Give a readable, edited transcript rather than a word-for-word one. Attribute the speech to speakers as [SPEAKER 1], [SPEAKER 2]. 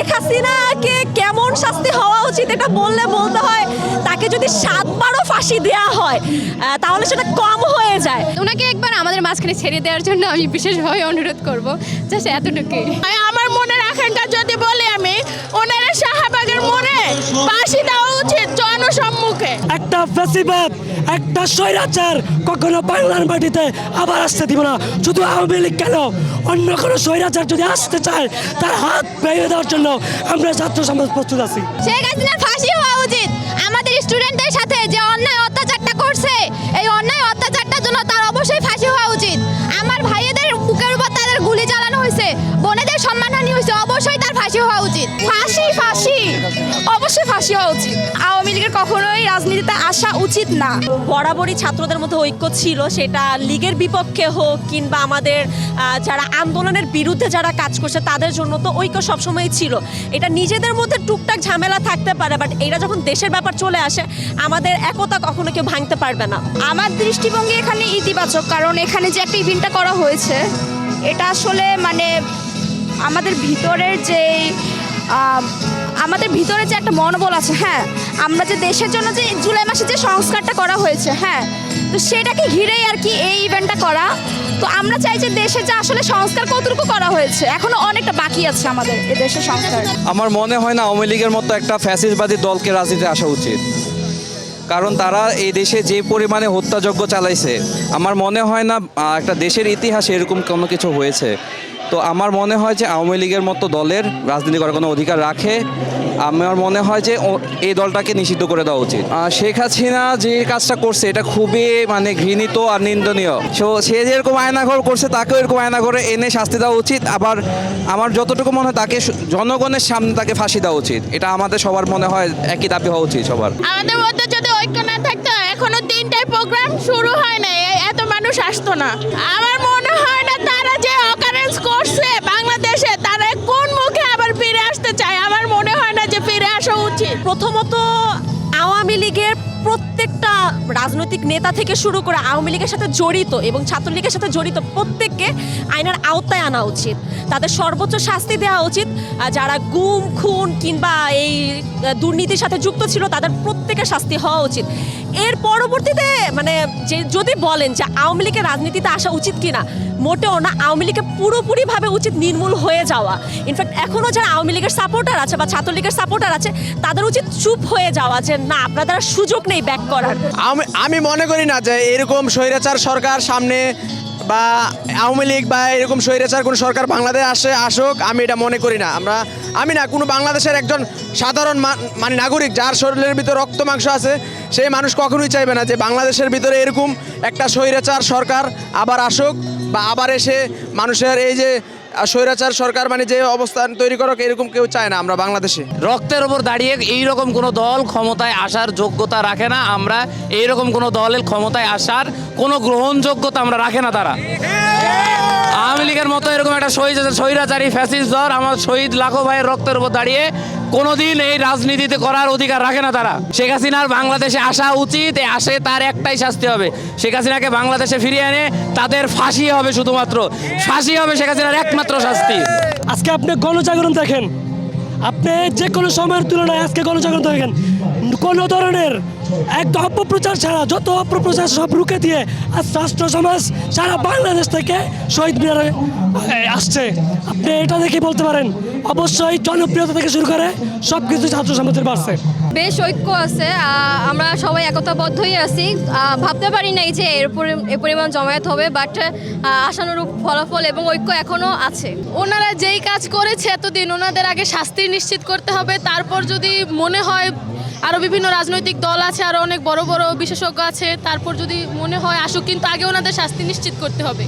[SPEAKER 1] শেখ হাসিনাকে কেমন শাস্তি হওয়া উচিত এটা বললে বলতে হয় তাকে যদি 7বারও ফাঁসি দেওয়া হয় তাহলে সেটা কম হয়ে যায়।
[SPEAKER 2] ওনাকে একবার আমাদের মাঝখানে ছেড়ে দেওয়ার জন্য আমি বিশেষভাবে অনুরোধ করব, জাস্ট এতটুকুই।
[SPEAKER 3] আমার মনের আকাঙ্ক্ষা যদি বলি আমি, ওনারা শাহবাগের মোড়ে ফাঁসি দেওয়া উচিত জনসম্মুখে।
[SPEAKER 4] একটা ফ্যাসিবাদ, একটা স্বৈরাচার কখনো বাংলার মাটিতে আবার আসতে দিব না। শুধু আওয়ামী লীগ কেন, অন্য কোনো স্বৈরাচার যদি আসতে চায় তার হাত ভেঙে দেওয়ার জন্য আমরা ছাত্র সমাজ প্রস্তুত আছি।
[SPEAKER 2] শেখ হাসিনার ফাঁসি হওয়া উচিত। আমাদের স্টুডেন্টদের সাথে যে অন্যায় অত্যাচারটা করছে, এই অন্যায় অত্যাচারটার জন্য তার অবশ্যই ফাঁসি হওয়া উচিত। আমার ভাইয়েদের বুকের উপর তাদের গুলি চালানো হয়েছে, বোনেদের সম্মানহানি হয়েছে, অবশ্যই তার ফাঁসি হওয়া উচিত। ফাঁসি অবশ্যই ফাঁসি হওয়া উচিত। আওয়ামী লীগের কখনোই রাজনীতিতে আসা উচিত না।
[SPEAKER 1] বরাবরই ছাত্রদের মধ্যে ঐক্য ছিল, সেটা লীগের বিপক্ষে হোক কিংবা আমাদের যারা আন্দোলনের বিরুদ্ধে যারা কাজ করছে তাদের জন্য তো ঐক্য সবসময়ই ছিল। এটা নিজেদের মধ্যে টুকটাক ঝামেলা থাকতে পারে, বাট এটা যখন দেশের ব্যাপার চলে আসে আমাদের একতা কখনো কেউ ভাঙতে পারবে না।
[SPEAKER 2] আমার দৃষ্টিভঙ্গি এখানে ইতিবাচক, কারণ এখানে যে একটা ইভেন্টটা করা হয়েছে এটা আসলে মানে আমাদের ভিতরের যে একটা মনোবল আছে, হ্যাঁ, আমরা যে দেশের জন্য যে জুলাই মাসে যে সংস্কারটা করা হয়েছে, হ্যাঁ, তো সেটাকে ঘিরেই আর কি এই ইভেন্টটা করা। তো আমরা চাই যে দেশে যে আসলে সংস্কার কতটুকু করা হয়েছে, এখনো অনেকটা বাকি আছে আমাদের এই দেশের সংস্কার।
[SPEAKER 5] আমার মনে হয় না আওয়ামী লীগের মতো একটা ফ্যাসিস্টবাদী দলকে রাজনীতিতে আসা উচিত, কারণ তারা এই দেশে যে পরিমাণে হত্যাযজ্ঞ চালাইছে আমার মনে হয় না একটা দেশের ইতিহাসে এরকম কোনো কিছু হয়েছে। তো আমার মনে হয় যে আওয়ামী লীগের মতো দলের রাজনীতি করার কোনো অধিকার রাখে। আমার মনে হয় যে এই দলটাকে নিষিদ্ধ করে দেওয়া উচিত। শেখ হাসিনা যে কাজটা করছে এটা খুবই মানে ঘৃণিত আর নিন্দনীয়। সে যেরকম আয়নাঘর করছে তাকেও এরকম আয়নাঘরে এনে শাস্তি দেওয়া উচিত। আবার আমার যতটুকু মনে হয় তাকে জনগণের সামনে তাকে ফাঁসি দেওয়া উচিত। এটা আমাদের সবার মনে হয় একই দাবি হওয়া উচিত সবার।
[SPEAKER 3] আমাদের মধ্যে যদি ঐক্য না থাকতো এখনো 3টায় প্রোগ্রাম শুরু হয় না, এত মানুষ আসতো না। আমার মনে হয় না তারা যে অকারেন্স করছে বাংলাদেশে তারা কোন মুখে আবার ফিরে আসতে চায়। আমার মনে হয় না যে ফিরে আসা উচিত।
[SPEAKER 1] প্রথমত আওয়ামী লীগের প্রত্যেকটা রাজনৈতিক নেতা থেকে শুরু করে আওয়ামী লীগের সাথে জড়িত এবং ছাত্রলীগের সাথে জড়িত প্রত্যেককে আইনের আওতায় আনা উচিত। তাদের সর্বোচ্চ শাস্তি দেওয়া উচিত। যারা গুম খুন কিংবা এই দুর্নীতির সাথে যুক্ত ছিল তাদের প্রত্যেকের শাস্তি হওয়া উচিত। এর পরবর্তীতে মানে যে যদি বলেন যে আওয়ামী লীগের রাজনীতিতে আসা উচিত কিনা, মোটেও না। আওয়ামী লীগের পুরোপুরিভাবে উচিত নির্মূল হয়ে যাওয়া। ইনফ্যাক্ট এখনও যারা আওয়ামী লীগের সাপোর্টার আছে বা ছাত্রলীগের সাপোর্টার আছে তাদের উচিত চুপ হয়ে যাওয়া, যে না আপনাদের সুযোগ নেই ব্যাক করার।
[SPEAKER 6] আমি মনে করি না যে এরকম স্বৈরাচার সরকার সামনে বা আওয়ামী লীগ বা এরকম স্বৈরাচার কোনো সরকার বাংলাদেশে আসুক, আমি এটা মনে করি না। আমি না কোনো বাংলাদেশের একজন সাধারণ মানে নাগরিক যার শরীরের ভিতরে রক্ত মাংস আছে সেই মানুষ কখনোই চাইবে না যে বাংলাদেশের ভিতরে এরকম একটা স্বৈরাচার সরকার আবার আসুক বা আবার এসে মানুষের এই যে স্বৈরাচার সরকার মানে যে অবস্থান তৈরি করুক, এরকম কেউ চায় না আমরা বাংলাদেশে।
[SPEAKER 7] রক্তের ওপর দাঁড়িয়ে এইরকম কোনো দল ক্ষমতায় আসার যোগ্যতা রাখে না। আমরা এইরকম কোনো দলের ক্ষমতায় আসার কোনো গ্রহণযোগ্যতা আমরা রাখে না তারা। আওয়ামী লীগের মতো এরকম একটা স্বৈরাচারী ফ্যাসিস্ট দল আমার শহীদ লাখো ভাইয়ের রক্তের উপর দাঁড়িয়ে কোনোদিন এই রাজনীতিতে করার অধিকার রাখে না তারা। শেখ হাসিনার বাংলাদেশে আসা উচিত, আসে তার একটাই শাস্তি হবে, শেখ হাসিনাকে বাংলাদেশে ফিরিয়ে এনে তাদের ফাঁসি হবে, শুধুমাত্র ফাঁসি হবে শেখ হাসিনার একমাত্র শাস্তি।
[SPEAKER 4] আজকে আপনি গণজাগরণ দেখেন, আপনি যে কোনো সময়ের তুলনায় আজকে গণজাগরণ দেখেন, কোনো ধরনের একদম অপপ্রচার ছাড়া যত অপপ্রচার সব রুখে দিয়ে আজ রাষ্ট্র সমাজ সারা বাংলাদেশ থেকে শহীদ মিনারে আসছে। আপনি এটা দেখে বলতে পারেন অবশ্যই জনপ্রিয়তা থেকে শুরু করে সব কিছু ছাত্র সমাজের বাড়ছে।
[SPEAKER 2] বেশ ঐক্য আছে, আমরা সবাই একতাবদ্ধই আছি। ভাবতে পারি নাই যে এ পরিমাণ জমায়েত হবে, বাট আশানুরূপ ফলাফল এবং ঐক্য এখনও আছে।
[SPEAKER 3] ওনারা যেই কাজ করেছে এতদিন ওনাদের আগে শাস্তি নিশ্চিত করতে হবে। তারপর যদি মনে হয় আরও বিভিন্ন রাজনৈতিক দল আছে, আরও অনেক বড় বড় বিশেষজ্ঞ আছে, তারপর যদি মনে হয় আসুক, কিন্তু আগে ওনাদের শাস্তি নিশ্চিত করতে হবে।